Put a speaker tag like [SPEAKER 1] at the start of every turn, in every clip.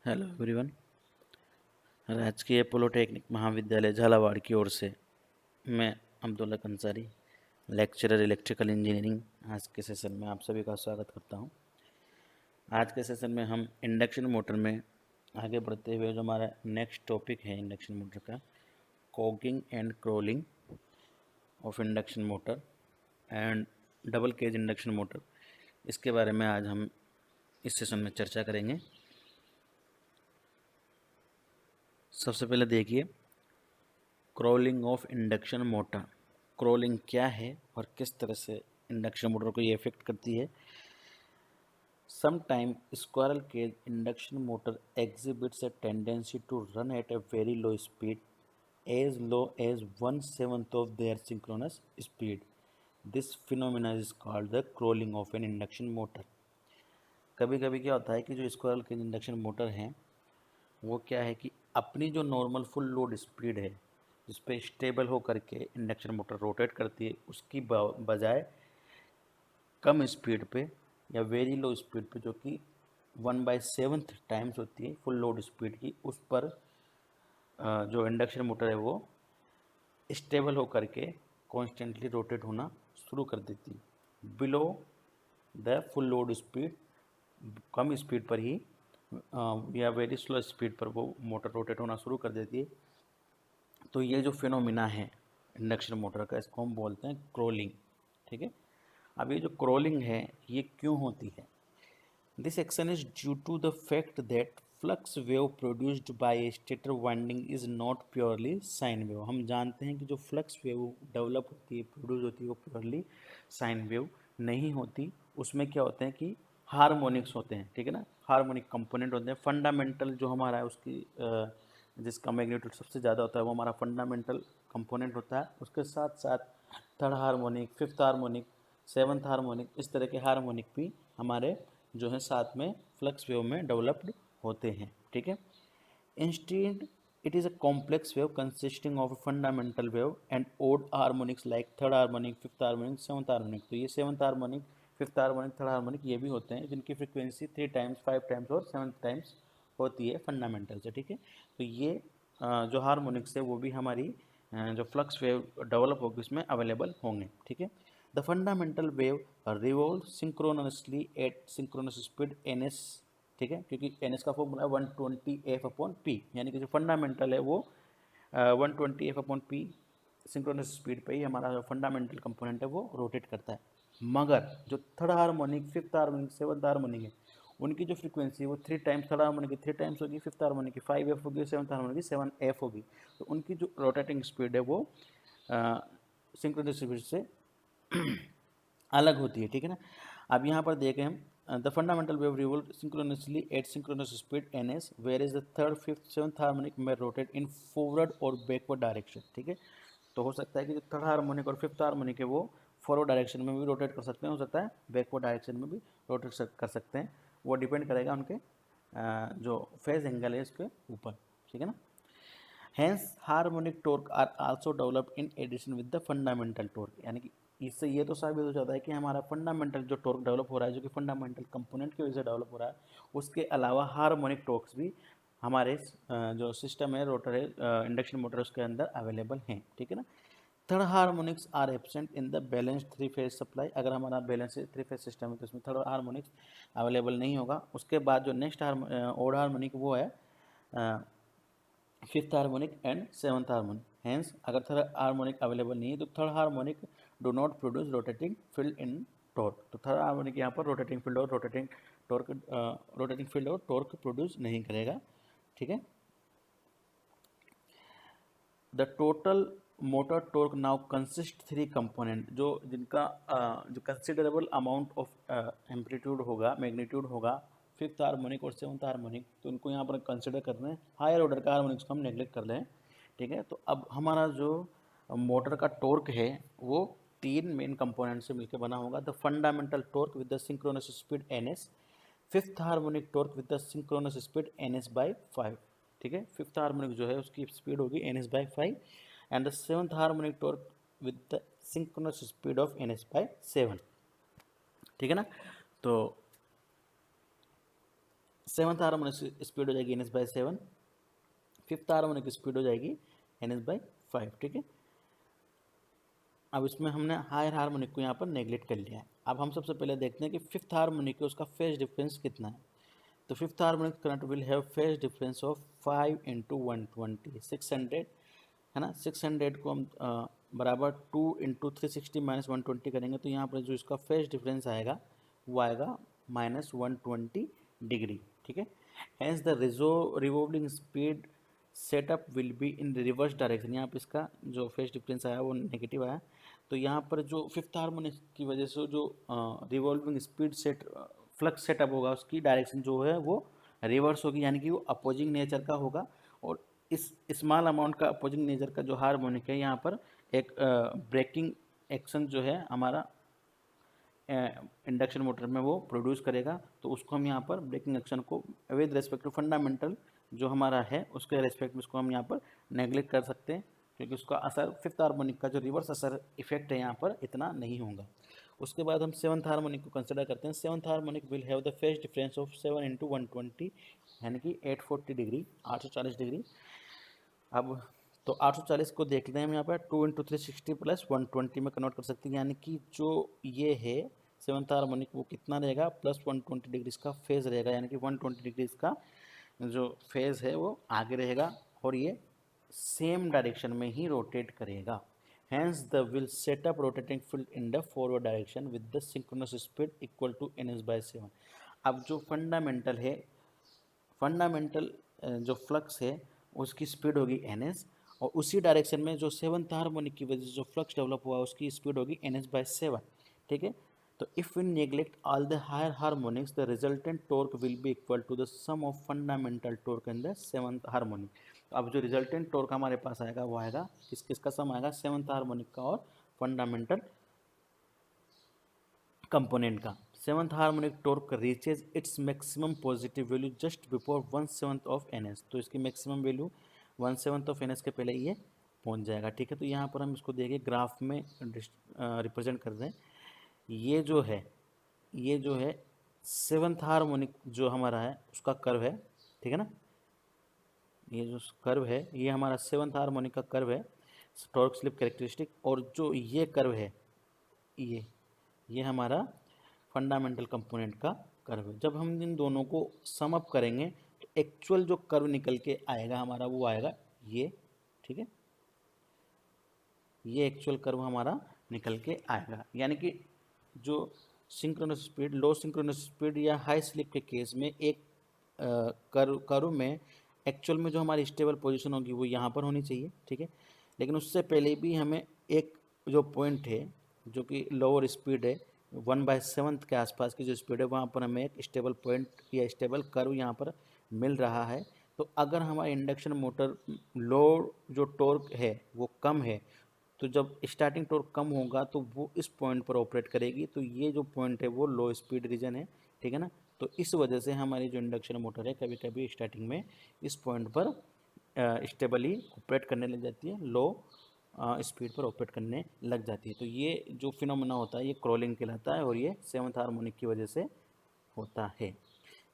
[SPEAKER 1] Hello everyone. राजकीय polytechnic महाविद्यालय झालावाड़ की ओर से मैं Abdullah Ansari, lecturer electrical engineering, आज के सेशन में आप सभी का स्वागत करता हूं। आज के सेशन में हम इंडक्शन मोटर में आगे बढ़ते हुए जो हमारा नेक्स्ट टॉपिक है इंडक्शन मोटर का, cogging and crawling of induction motor and double cage induction motor, इसके बारे में आज हम इस सेशन में चर्चा करेंगे। सबसे पहले देखिए, crawling of induction motor. Crawling क्या है और किस तरह से इंडक्शन मोटर को ये इफेक्ट करती है। Sometime squirrel cage induction motor exhibits a tendency to run at a very low speed, as low as 1/7 of their synchronous speed. This phenomenon is called the crawling of an induction motor. कभी कभी क्या होता है कि जो squirrel cage induction motor हैं वो क्या है कि अपनी जो नॉर्मल फुल लोड स्पीड है जिस पे स्टेबल होकर के इंडक्शन मोटर रोटेट करती है उसकी बजाय कम स्पीड पे या वेरी लो स्पीड पे, जो कि 1/7 टाइम्स होती है फुल लोड स्पीड की, उस पर जो इंडक्शन मोटर है वो स्टेबल होकर के कॉन्स्टेंटली रोटेट होना शुरू कर देती है। Below the full load speed, come speed पर ही या वेरी स्लो स्पीड पर वो मोटर रोटेट होना शुरू कर देती है। तो ये जो फिनोमिना है इंडक्शन मोटर का, इसको हम बोलते हैं क्रोलिंग। ठीक है, अब ये जो क्रोलिंग है ये क्यों होती है? This action is due to the fact that flux wave produced by stator winding is not purely sine wave. हम जानते हैं कि जो फ्लक्स वेव डेवलप होती है, प्रोड्यूस होती है, वो प्योरली साइन वेव नहीं होती। उसमें क्या होते हैं कि हारमोनिक्स होते हैं। ठीक है ना, हारमोनिक कंपोनेंट होते हैं। फंडामेंटल जो हमारा है उसकी जिसका मैग्नीट्यूड सबसे ज़्यादा होता है वो हमारा फंडामेंटल कंपोनेंट होता है। उसके साथ साथ third harmonic, fifth harmonic, seventh harmonic, इस तरह के हार्मोनिक भी हमारे जो है साथ में फ्लक्स वेव में डेवलप्ड होते हैं। ठीक है, instead it is a complex wave consisting of a fundamental wave and odd harmonics like third harmonic, fifth harmonic, seventh harmonic। तो ये seventh harmonic, fifth harmonic, third harmonic ये भी होते हैं जिनकी फ्रीक्वेंसी 3 टाइम्स, 5 टाइम्स और 7 टाइम्स होती है फंडामेंटल से। ठीक है, तो ये जो हार्मोनिक्स है वो भी हमारी जो फ्लक्स वेव डेवलप होगी उसमें अवेलेबल होंगे। ठीक है, the fundamental wave revolve synchronously at synchronous speed N S. ठीक है, क्योंकि एन एस का फॉर्मूला है 120F/P, यानी कि जो फंडामेंटल है वो 120F/P सिंक्रोनस स्पीड पे ही हमारा जो फंडामेंटल कंपोनेंट है वो रोटेट करता है। मगर जो third harmonic, fifth harmonic, seventh harmonic है उनकी जो फ्रीक्वेंसी है वो 3 टाइम्स, थर्ड हार्मोनिक की 3 टाइम्स होगी, फिफ्थ हार्मोनिक की 5F होगी, सेवन्थ हार्मोनिक की 7F होगी। तो उनकी जो रोटेटिंग स्पीड है वो सिंक्रोनस स्पीड से अलग होती है। ठीक है ना, अब यहाँ पर देखें हम, the fundamental wave revolve synchronously at synchronous speed N S, where is the third, fifth, seventh harmonic में रोटेट इन फॉरवर्ड और बैकवर्ड डायरेक्शन। ठीक है, तो हो सकता है कि जो थर्ड हार्मोनिक और फिफ्थ हार्मोनिक है वो फॉरवर्ड डायरेक्शन में भी रोटेट कर सकते हैं, हो सकता है बैकवर्ड डायरेक्शन में भी रोटेट कर सकते हैं। वो डिपेंड करेगा उनके जो फेज एंगल है इसके ऊपर। ठीक है ना, hence harmonic torque are also developed in addition with the fundamental torque. यानी कि इससे ये तो साबित हो जाता है कि हमारा फंडामेंटल जो टॉर्क डेवलप हो रहा है, जो कि फंडामेंटल कंपोनेंट की वजह से डेवलप हो रहा है, उसके अलावा हार्मोनिक टॉर्क्स भी हमारे जो सिस्टम है, रोटर है, इंडक्शन मोटर, उसके अंदर अवेलेबल हैं। ठीक है ना, third harmonics are absent in the balance three phase supply. अगर हमारा बैलेंस थ्री फेज सिस्टम है तो इसमें थर्ड हार्मोनिक्स अवेलेबल नहीं होगा। उसके बाद जो नेक्स्ट ओड हार्मोनिक वो है fifth harmonic and seventh harmonic. Hence अगर थर्ड हार्मोनिक अवेलेबल नहीं है तो third harmonic do not produce rotating field in torque. तो थर्ड हार्मोनिक यहाँ पर रोटेटिंग फील्ड और रोटेटिंग फील्ड और टॉर्क प्रोड्यूस नहीं करेगा। ठीक है, the total motor torque now consist three component, जो जिनका जो कंसिडरेबल अमाउंट ऑफ एम्पलीट्यूड होगा, मैग्नीट्यूड होगा, फिफ्थ हार्मोनिक और सेवन्थ हार्मोनिक, तो उनको यहाँ पर कंसिडर कर रहे हैं। हायर ऑर्डर का हार्मोनिक्स को हम नेग्लेक्ट कर रहे हैं। ठीक है, तो अब हमारा जो मोटर का टॉर्क है वो तीन मेन कंपोनेंट से मिलकर बना होगा। The fundamental torque with the synchronous speed N S, fifth harmonic torque with the synchronous speed N S by 5। ठीक है, फिफ्थ हार्मोनिक जो है उसकी स्पीड होगी N S by 5 and the seventh harmonic torque with the synchronous speed of N S by 7। ठीक है ना, तो सेवन्थ हार्मोनिक स्पीड हो जाएगी ns/7, फिफ्थ हार्मोनिक स्पीड हो जाएगी ns/5, ठीक है। अब इसमें हमने हायर हार्मोनिक को यहाँ पर नेगलेक्ट कर लिया है। अब हम सबसे पहले देखते हैं कि फिफ्थ हार्मोनिक है उसका फेज डिफरेंस कितना है। तो fifth harmonic current will have phase difference of 5 into 120, 600 है ना। 600 को हम बराबर 2 इंटू 360 माइनस 120 करेंगे तो यहाँ पर जो इसका फेज डिफरेंस आएगा वो आएगा -120 डिग्री, ठीक है। Hence the revolving speed setup will be in reverse direction. यहाँ पर इसका जो फेज डिफरेंस आया वो नेगेटिव आया, तो यहाँ पर जो फिफ्थ हार्मोनिक की वजह से जो रिवॉल्विंग स्पीड फ्लक्स सेटअप होगा उसकी डायरेक्शन जो है वो रिवर्स होगी, यानी कि वो अपोजिंग नेचर का होगा। और इस स्मॉल अमाउंट का अपोजिंग नेचर का जो हार्मोनिक है यहाँ पर एक ब्रेकिंग एक्शन जो है हमारा इंडक्शन मोटर में वो प्रोड्यूस करेगा, तो उसको हम यहाँ पर ब्रेकिंग एक्शन को विद रेस्पेक्ट टू फंडामेंटल जो हमारा है उसके रेस्पेक्ट में उसको हम यहाँ पर नेग्लेक्ट कर सकते हैं, क्योंकि उसका असर फिफ्थ हार्मोनिक का जो रिवर्स असर इफेक्ट है यहाँ पर इतना नहीं होगा। उसके बाद हम सेवन्थ हार्मोनिक को कंसिडर करते हैं। Seventh harmonic will have the phase difference of 7 into 120, यानी कि 840 डिग्री, 840 डिग्री। अब तो 840 को देख लेते हैं हम यहाँ पर 2 इंटू 360 प्लस 120 में कन्वर्ट कर सकते हैं, यानी कि जो ये है सेवन्थ हार्मोनिक वो कितना रहेगा, +120 डिग्री इसका फेज रहेगा, यानी कि 120 डिग्री इसका जो फेज है वो आगे रहेगा और ये सेम डायरेक्शन में ही रोटेट करेगा। Hence the will setup rotating field in the forward direction with the synchronous speed equal to ns/7। अब जो फंडामेंटल जो फ्लक्स है उसकी स्पीड होगी ns, और उसी डायरेक्शन में जो सेवन्थ हार्मोनिक की वजह से जो फ्लक्स डेवलप हुआ उसकी स्पीड होगी ns/7, ठीक है। तो if we neglect all the higher harmonics the resultant torque will be equal to the sum of fundamental torque in the seventh harmonic. तो अब जो रिजल्टेंट टॉर्क हमारे पास आएगा वो आएगा किसका सम आएगा, सेवन्थ हार्मोनिक का और फंडामेंटल कंपोनेंट का। Seventh harmonic torque reaches its maximum positive value just before 1/7 of ns। तो इसकी मैक्सिमम वैल्यू 1/7 ऑफ ns के पहले ये पहुंच जाएगा, ठीक है। तो यहाँ पर हम इसको देखिए ग्राफ में रिप्रेजेंट कर रहे हैं। ये जो है सेवन्थ हार्मोनिक जो हमारा है उसका कर्व है, ठीक है ना। ये जो कर्व है ये हमारा सेवन्थ हार्मोनिक का कर्व है, टॉर्क स्लिप कैरेक्टरिस्टिक। और जो ये कर्व है ये हमारा फंडामेंटल कंपोनेंट का कर्व है। जब हम इन दोनों को सम अप करेंगे तो एक्चुअल जो कर्व निकल के आएगा हमारा वो आएगा ये, ठीक है। ये एक्चुअल कर्व हमारा निकल के आएगा, यानी कि जो सिंक्रोनस स्पीड, लो सिंक्रोनस स्पीड या हाई स्लिप के केस में एक कर्व में एक्चुअल में जो हमारी स्टेबल पोजीशन होगी वो यहाँ पर होनी चाहिए, ठीक है। लेकिन उससे पहले भी हमें एक जो पॉइंट है जो कि लोअर स्पीड है 1/7 के आसपास की जो स्पीड है वहाँ पर हमें एक स्टेबल पॉइंट या स्टेबल कर्व यहाँ पर मिल रहा है। तो अगर हमारा इंडक्शन मोटर लो जो टॉर्क है वो कम है, तो जब स्टार्टिंग टॉर्क कम होगा तो वो इस पॉइंट पर ऑपरेट करेगी। तो ये जो पॉइंट है वो लो स्पीड रीजन है, ठीक है ना। तो इस वजह से हमारी जो इंडक्शन मोटर है कभी कभी स्टार्टिंग में इस पॉइंट पर स्टेबली ऑपरेट करने लग जाती है, लो स्पीड पर ऑपरेट करने लग जाती है। तो ये जो फिनोमेना होता है ये क्रॉलिंग कहलाता है और ये सेवन्थ हार्मोनिक की वजह से होता है।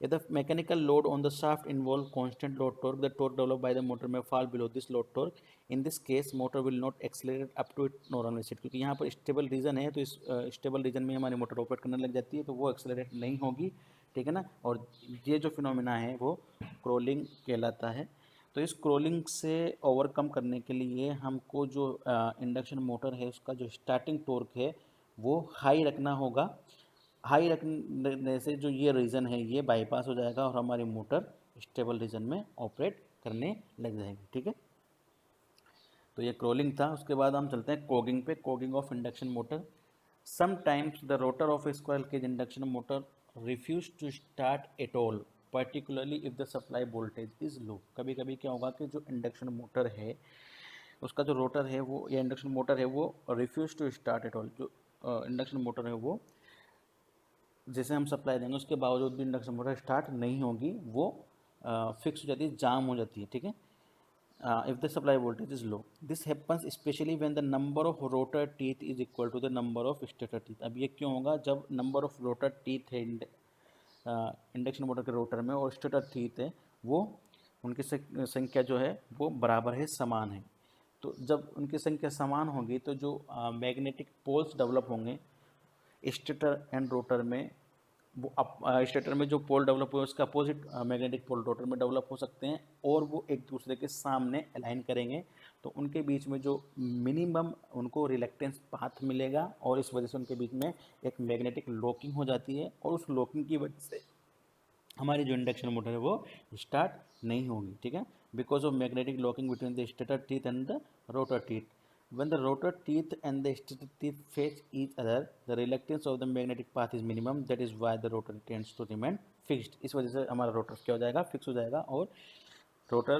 [SPEAKER 1] If the mechanical load on the shaft involve constant load torque, the torque developed by the motor may fall below this load torque. In this case, motor will not accelerate up to its normal speed, क्योंकि यहाँ पर stable reason है तो इस stable reason में हमारी motor operate करने लग जाती है तो वो एक्सेलरेट नहीं होगी, ठीक है ना। और ये जो फिनोमिना है वो क्रोलिंग कहलाता है। तो इस क्रोलिंग से ओवरकम करने के लिए हमको जो इंडक्शन मोटर है उसका जो स्टार्टिंग टॉर्क है वो हाई रखना होगा। हाई रखने से जो ये रीजन है ये बाईपास हो जाएगा और हमारी मोटर स्टेबल रीजन में ऑपरेट करने लग जाएगी, ठीक है। तो ये क्रोलिंग था। उसके बाद हम चलते हैं कोगिंग पे, cogging of induction motor. Sometimes the rotor of squirrel cage induction motor refuse to start at all, particularly if the supply voltage is low. कभी कभी क्या होगा कि जो इंडक्शन मोटर है उसका जो रोटर है वो या इंडक्शन मोटर है वो refuse to start at all. जो इंडक्शन मोटर है वो जैसे हम सप्लाई देंगे उसके बावजूद भी इंडक्शन मोटर स्टार्ट नहीं होगी, वो फिक्स हो जाती है, जाम हो जाती है, ठीक है। If the supply voltage is low, this happens specially when the number of rotor teeth is equal to the number of stator teeth. अब ये क्यों होगा, जब नंबर ऑफ रोटर टीथ है इंडक्शन मोटर के रोटर में और स्टेटर टीथ है वो उनकी संख्या जो है वो बराबर है, समान है। तो जब उनकी संख्या समान होगी तो जो मैग्नेटिक पोल्स डेवलप होंगे स्टेटर एंड रोटर में, वो स्टेटर में जो पोल डेवलप हुए उसका अपोजिट मैग्नेटिक पोल रोटर में डेवलप हो सकते हैं और वो एक दूसरे के सामने अलाइन करेंगे, तो उनके बीच में जो मिनिमम उनको रिलेक्टेंस पाथ मिलेगा और इस वजह से उनके बीच में एक मैग्नेटिक लॉकिंग हो जाती है और उस लॉकिंग की वजह से हमारी जो इंडक्शन मोटर है वो स्टार्ट नहीं होगी, ठीक है, because of magnetic locking between the stator teeth and the rotor teeth. When the rotor teeth and the stator teeth face each other, the reluctance of the magnetic path is minimum. That is why the rotor tends to remain fixed. इस वजह से हमारा rotor क्या हो जाएगा, fix हो जाएगा और रोटर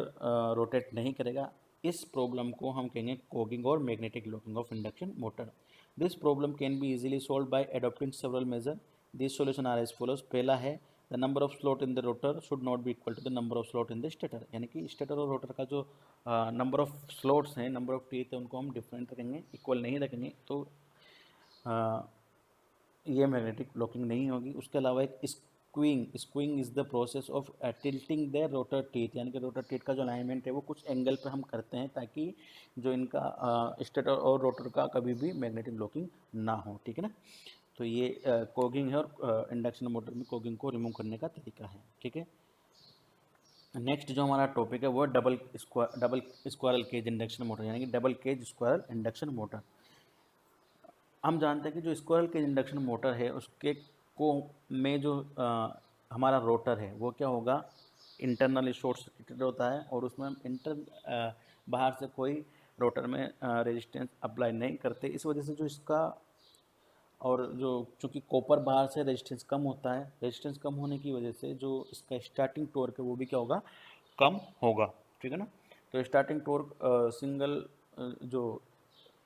[SPEAKER 1] रोटेट नहीं करेगा। इस प्रॉब्लम को हम कहेंगे कोगिंग और magnetic locking of induction motor. This problem can be easily solve by adopting several measure. This solution are as follows. पहला है the number of slot in the rotor should not be equal to the number of slot in the stator, यानी कि stator और rotor का जो number of slots हैं, number of teeth है, उनको हम डिफरेंट रखेंगे, इक्वल नहीं रखेंगे, तो ये मैग्नेटिक लॉकिंग नहीं होगी। उसके अलावा एक skewing is the process of tilting the rotor teeth, यानी कि रोटर टीथ का जो अलाइनमेंट है वो कुछ एंगल पे हम करते हैं ताकि जो इनका स्टेटर और रोटर का कभी भी मैग्नेटिक लॉकिंग ना हो, ठीक है ना। तो ये कोगिंग है और इंडक्शन मोटर में कोगिंग को रिमूव करने का तरीका है, ठीक है। नेक्स्ट जो हमारा टॉपिक है वो double squirrel cage induction motor, यानी कि double cage squirrel induction motor. हम जानते हैं कि जो स्क्वायरल केज इंडक्शन मोटर है उसके को में जो हमारा रोटर है वो क्या होगा, इंटरनली शॉर्ट सर्किटेड होता है और उसमें हम बाहर से कोई रोटर में रेजिस्टेंस अप्लाई नहीं करते। इस वजह से जो इसका और जो चूँकि कॉपर बाहर से रेजिस्टेंस कम होता है, रेजिस्टेंस कम होने की वजह से जो इसका स्टार्टिंग टॉर्क है वो भी क्या होगा, कम होगा, ठीक है ना। तो स्टार्टिंग टॉर्क सिंगल जो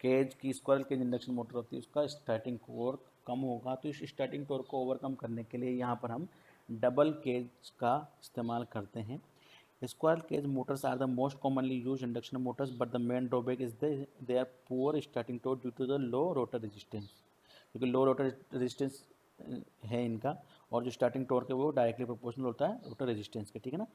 [SPEAKER 1] केज की स्क्वायरल केज इंडक्शन मोटर होती है उसका स्टार्टिंग टॉर्क कम होगा। तो इस स्टार्टिंग टॉर्क को ओवरकम करने के लिए यहाँ पर हम डबल केज का इस्तेमाल करते हैं। Squirrel cage motors are the most commonly use induction motors but the main drawback is they are poor starting torque due to the low rotor resistance, क्योंकि लो रोटर रेजिस्टेंस है इनका और जो starting torque है वो directly proportional होता है rotor resistance के, ठीक है ना।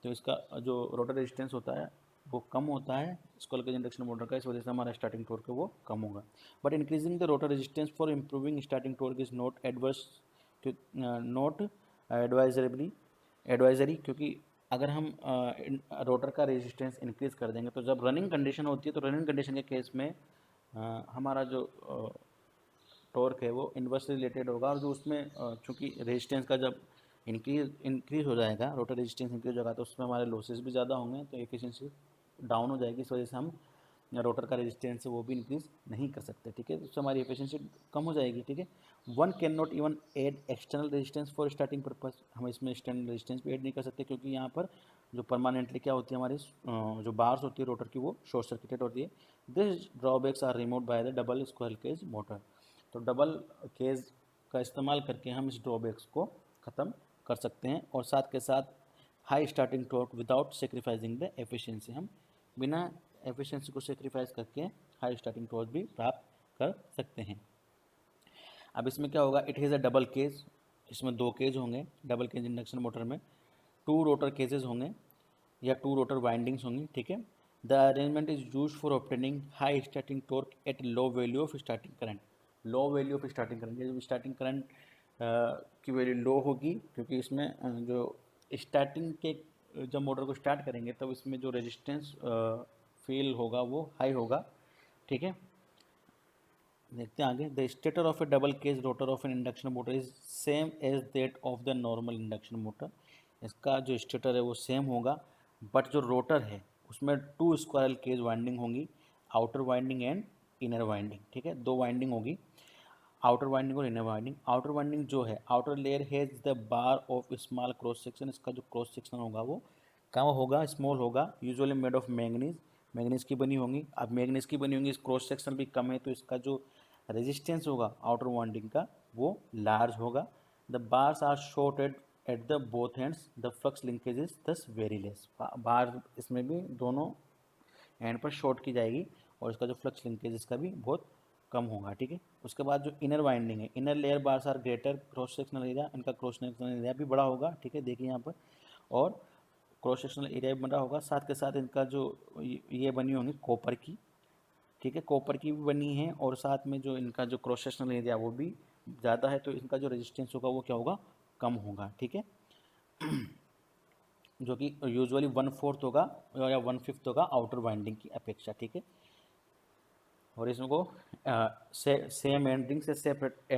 [SPEAKER 1] तो इसका जो रोटर रेजिस्टेंस होता है वो कम होता है स्क्वायरल केज इंडक्शन मोटर का, इस वजह से हमारा स्टार्टिंग टॉर्क है वो कम होगा। But increasing the rotor resistance for improving starting torque is not advisory, क्योंकि अगर हम रोटर का रेजिस्टेंस इंक्रीज कर देंगे तो जब रनिंग कंडीशन होती है तो रनिंग कंडीशन के केस में हमारा जो टॉर्क है वो इन्वर्सली रिलेटेड होगा और जो उसमें चूँकि रेजिस्टेंस का जब इंक्रीज हो जाएगा, रोटर रेजिस्टेंस इंक्रीज होगा तो उसमें हमारे लॉसेस भी ज़्यादा होंगे, तो एफिशिएंसी डाउन हो जाएगी। इस वजह से हम रोटर का रेजिस्टेंस है वो भी इंक्रीज नहीं कर सकते, ठीक है, उससे हमारी एफिशिएंसी कम हो जाएगी, ठीक है। One can not even add external resistance for starting purpose, हम इसमें एक्सटर्नल रेजिस्टेंस भी ऐड नहीं कर सकते क्योंकि यहाँ पर जो परमानेंटली क्या होती है हमारी जो बार्स होती है रोटर की वो शॉर्ट सर्किटेड होती है। This drawbacks are remove by the double squirrel cage motor. तो डबल केज का इस्तेमाल करके हम इस ड्रॉबैक्स को ख़त्म कर सकते हैं और साथ के साथ high starting torque without sacrificing the efficiency, हम बिना एफिशिएंसी को सेक्रीफाइस करके हाई स्टार्टिंग टॉर्क भी प्राप्त कर सकते हैं। अब इसमें क्या होगा, it is a double cage, इसमें दो केज होंगे डबल केज इंडक्शन मोटर में, टू रोटर केजेस होंगे या टू रोटर वाइंडिंग्स होंगी, ठीक है। The arrangement is use for obtaining high starting torque at low value of starting current. Low value of starting current, जब starting current की value low होगी क्योंकि इसमें जो स्टार्टिंग के जब मोटर को स्टार्ट करेंगे तब इसमें जो रेजिस्टेंस फील होगा वो हाई होगा, ठीक है। देखते हैं आगे। The stator of a double cage rotor of an induction motor is same as that of the normal induction motor. इसका जो स्टेटर है वो सेम होगा बट जो रोटर है उसमें टू स्क्वायरल केज वाइंडिंग होंगी, outer winding and inner winding, ठीक है, दो वाइंडिंग होगी, आउटर वाइंडिंग और इनर वाइंडिंग। आउटर वाइंडिंग जो है outer layer has the bar of small cross section, इसका जो क्रॉस सेक्शन होगा वो कम होगा, स्मॉल होगा, usually made of manganese, manganese की बनी होंगी। अब मैंगनीज की बनी होंगी, क्रॉस सेक्शन भी कम है तो इसका जो रेजिस्टेंस होगा आउटर वाइंडिंग का वो लार्ज होगा। The bars are shorted at the both ends, the flux linkage is thus very less, bar इसमें भी दोनों एंड पर शॉर्ट की जाएगी और इसका जो फ्लक्स लिंकेज इसका भी बहुत कम होगा, ठीक है। उसके बाद जो इनर वाइंडिंग है, inner layer bars are greater cross sectional area, इनका क्रॉस सेक्शनल एरिया भी बड़ा होगा, ठीक है, देखिए यहाँ पर, और क्रॉस सेक्शनल एरिया भी बड़ा होगा। साथ के साथ इनका जो ये बनी होंगी कॉपर की, ठीक है, कॉपर की भी बनी है, और साथ में जो इनका जो क्रॉस सेक्शनल एरिया वो भी ज़्यादा है, तो इनका जो रेजिस्टेंस होगा वो क्या होगा, कम होगा, ठीक है, जो कि यूजुअली 1/4 होगा या 1/5 होगा आउटर वाइंडिंग की अपेक्षा, ठीक है। और इसको सेम एंडिंग से सेपरेट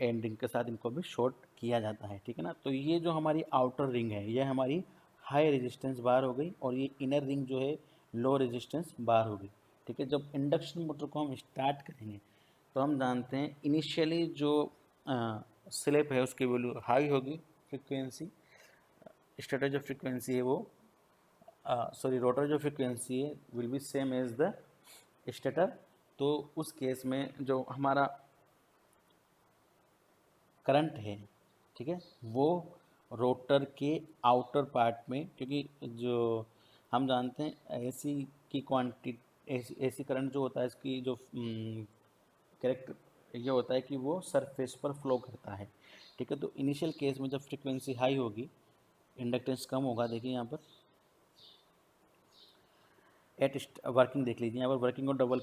[SPEAKER 1] एंडिंग के साथ इनको भी शॉर्ट किया जाता है, ठीक है ना। तो ये जो हमारी आउटर रिंग है ये हमारी हाई रेजिस्टेंस बार हो गई, और ये इनर रिंग जो है लो रेजिस्टेंस बार हो गई, ठीक है। जब इंडक्शन मोटर को हम स्टार्ट करेंगे तो हम जानते हैं इनिशियली जो स्लिप है उसकी वैल्यू हाई होगी, फ्रिक्वेंसी स्टेटर जो फ्रिक्वेंसी है वो सॉरी रोटर जो फ्रिक्वेंसी है will be same as the stator. तो उस केस में जो हमारा करंट है, ठीक है, वो रोटर के आउटर पार्ट में, क्योंकि जो हम जानते हैं एसी की क्वांटिटी, एसी करंट जो होता है इसकी जो करेक्ट ये होता है कि वो सरफेस पर फ्लो करता है, ठीक है। तो इनिशियल केस में जब फ्रिक्वेंसी हाई होगी इंडक्टेंस कम होगा, देखिए यहाँ पर एट वर्किंग देख लीजिए यहाँ पर, वर्किंग और double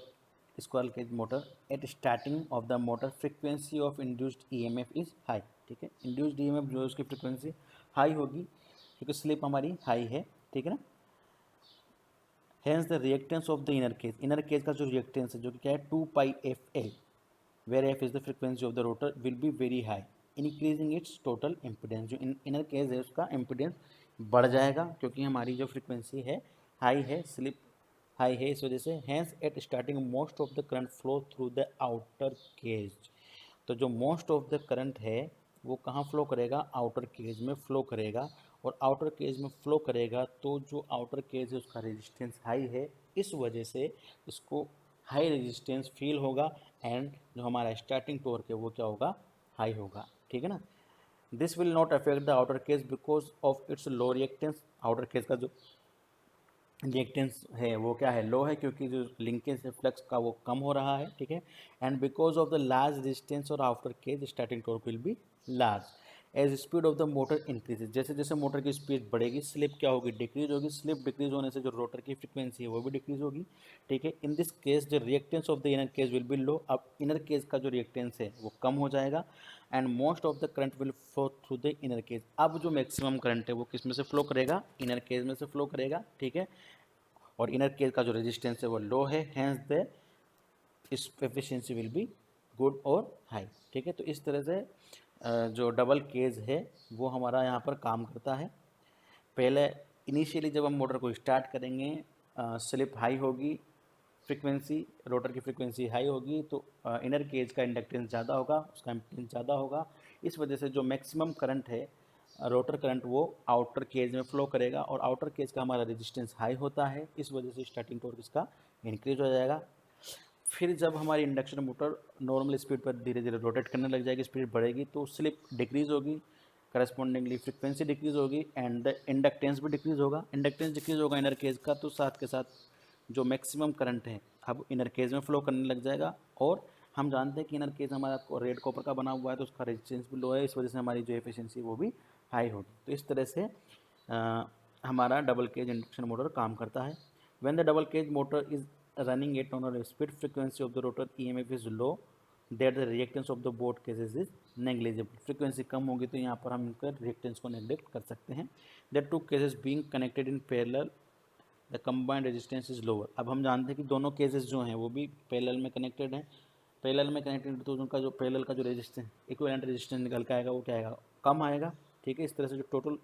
[SPEAKER 1] square cage motor at starting of the motor frequency of induced EMF is high, ठीक है। इंड्यूस्ड ईएमएफ जो है उसकी फ्रीक्वेंसी हाई होगी क्योंकि स्लिप हमारी हाई है, ठीक है ना। Hence the reactance of the inner cage का जो रिएक्टेंस है जो कि क्या है 2πfl, where F is the frequency of the rotor will be very high increasing its total impedance. जो इनर केज है उसका इम्पिडेंस बढ़ जाएगा क्योंकि हमारी जो फ्रीक्वेंसी है हाई है, स्लिप हाई है, इस वजह से hence at starting most of the current flow through the outer cage. तो जो मोस्ट ऑफ द करंट है वो कहाँ फ्लो करेगा, आउटर केज में फ्लो करेगा, और आउटर केज में फ्लो करेगा तो जो आउटर केज है उसका रेजिस्टेंस हाई है, इस वजह से इसको हाई रेजिस्टेंस फील होगा, एंड जो हमारा स्टार्टिंग टॉर्क है वो क्या होगा, हाई होगा, ठीक है ना। This will not affect the outer cage because of its low reactance. Outer cage का जो रिएक्टेंस है वो क्या है, लो है, क्योंकि जो लिंकेज है फ्लक्स का वो कम हो रहा है, ठीक है। And because of the large distance और after cage starting torque will be large as speed of the motor increases. जैसे जैसे मोटर की स्पीड बढ़ेगी स्लिप क्या होगी, डिक्रीज होगी। स्लिप डिक्रीज होने से जो रोटर की फ्रीक्वेंसी है वो भी डिक्रीज होगी, ठीक है। In this case the reactance of the inner cage will be low. अब इनर केज का जो रिएक्टेंस है वो कम हो जाएगा, and most of the current will flow through the inner cage. अब जो मैक्सिमम करंट है वो किस में से फ्लो करेगा, इनर केज में से फ्लो करेगा, ठीक है। और इनर केज का जो रेजिस्टेंस है वो लो है, हैंस द इस एफिशिएंसी विल बी गुड और हाई, ठीक है। तो इस तरह से जो डबल केज है वो हमारा यहाँ पर काम करता है। पहले इनिशियली जब हम मोटर को स्टार्ट करेंगे स्लिप हाई होगी, फ्रीक्वेंसी रोटर की फ्रीक्वेंसी हाई होगी, तो इनर केज का इंडक्टेंस ज़्यादा होगा, उसका इम्पीडेंस ज़्यादा होगा। इस वजह से जो मैक्सिमम करंट है रोटर करंट वो आउटर केज में फ्लो करेगा, और आउटर केज का हमारा रेजिस्टेंस हाई होता है, इस वजह से स्टार्टिंग टॉर्क इसका इंक्रीज हो जाएगा। फिर जब हमारी इंडक्शन मोटर नॉर्मल स्पीड पर धीरे धीरे रोटेट करने लग जाएगी, स्पीड बढ़ेगी, तो स्लिप डिक्रीज होगी, करस्पॉन्डिंगली फ्रीक्वेंसी डिक्रीज होगी, एंड द इंडक्टेंस भी डिक्रीज होगा। इंडक्टेंस डिक्रीज होगा इनर केज का, तो साथ के साथ जो मैक्सिमम करंट है अब इनर केज में फ्लो करने लग जाएगा। और हम जानते हैं कि इनर केज हमारा रेड कॉपर का बना हुआ है, तो उसका रेजिस्टेंस भी लो है, इस वजह से हमारी जो एफिशिएंसी वो भी हाई होगी। तो इस तरह से हमारा डबल केज इंडक्शन मोटर काम करता है। When the double cage motor is running at on speed frequency of the rotor EMF is low that the reactance of the both cases is negligible. Frequency कम होगी तो यहाँ पर हम इनका रिएक्टेंस को नेग्लेक्ट कर सकते हैं। That two cages being connected in parallel the combined resistance is lower. अब हम जानते हैं कि दोनों केसेस जो हैं वो भी पैरेलल में कनेक्टेड हैं, पैरेलल में कनेक्टेड, तो उनका जो पैरेलल का जो रेजिस्टेंस इक्विवेलेंट रेजिस्टेंस निकल के आएगा वो क्या आएगा, कम आएगा, ठीक है। इस तरह से जो टोटल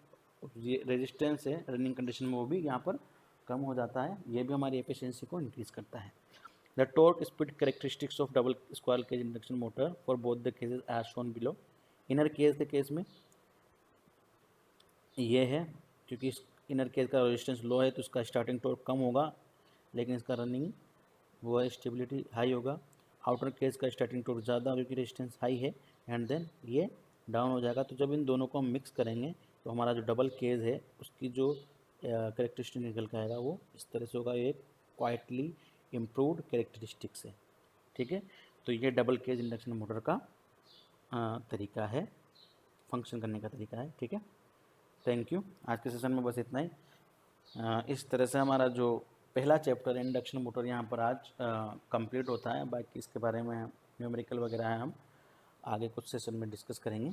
[SPEAKER 1] रेजिस्टेंस है रनिंग कंडीशन में वो भी यहाँ पर कम हो जाता है, ये भी हमारी एफिशिएंसी को इंक्रीज करता है। The torque speed characteristics of double square cage induction motor for both the cases as shown below. Inner cage के केस में ये है, क्योंकि इनर केज का रेजिस्टेंस लो है तो इसका स्टार्टिंग टॉर्क कम होगा, लेकिन इसका रनिंग वो है स्टेबिलिटी हाई होगा। आउटर केज का स्टार्टिंग टॉर्क ज़्यादा क्योंकि रेजिस्टेंस हाई है, एंड देन ये डाउन हो जाएगा। तो जब इन दोनों को हम मिक्स करेंगे तो हमारा जो डबल केज है उसकी जो कैरेक्टरिस्टिक निकल के आएगा वो इस तरह से होगा, ये क्वाइटली इम्प्रूव्ड कैरेक्टरिस्टिक्स है, ठीक है। तो ये डबल केज इंडक्शन मोटर का तरीका है, फंक्शन करने का तरीका है। ठीक है, थैंक यू। आज के सेशन में बस इतना ही। इस तरह से हमारा जो पहला चैप्टर इंडक्शन मोटर यहाँ पर आज कंप्लीट होता है। बाकी इसके बारे में न्यूमेरिकल वगैरह है, हम आगे कुछ सेशन में डिस्कस करेंगे।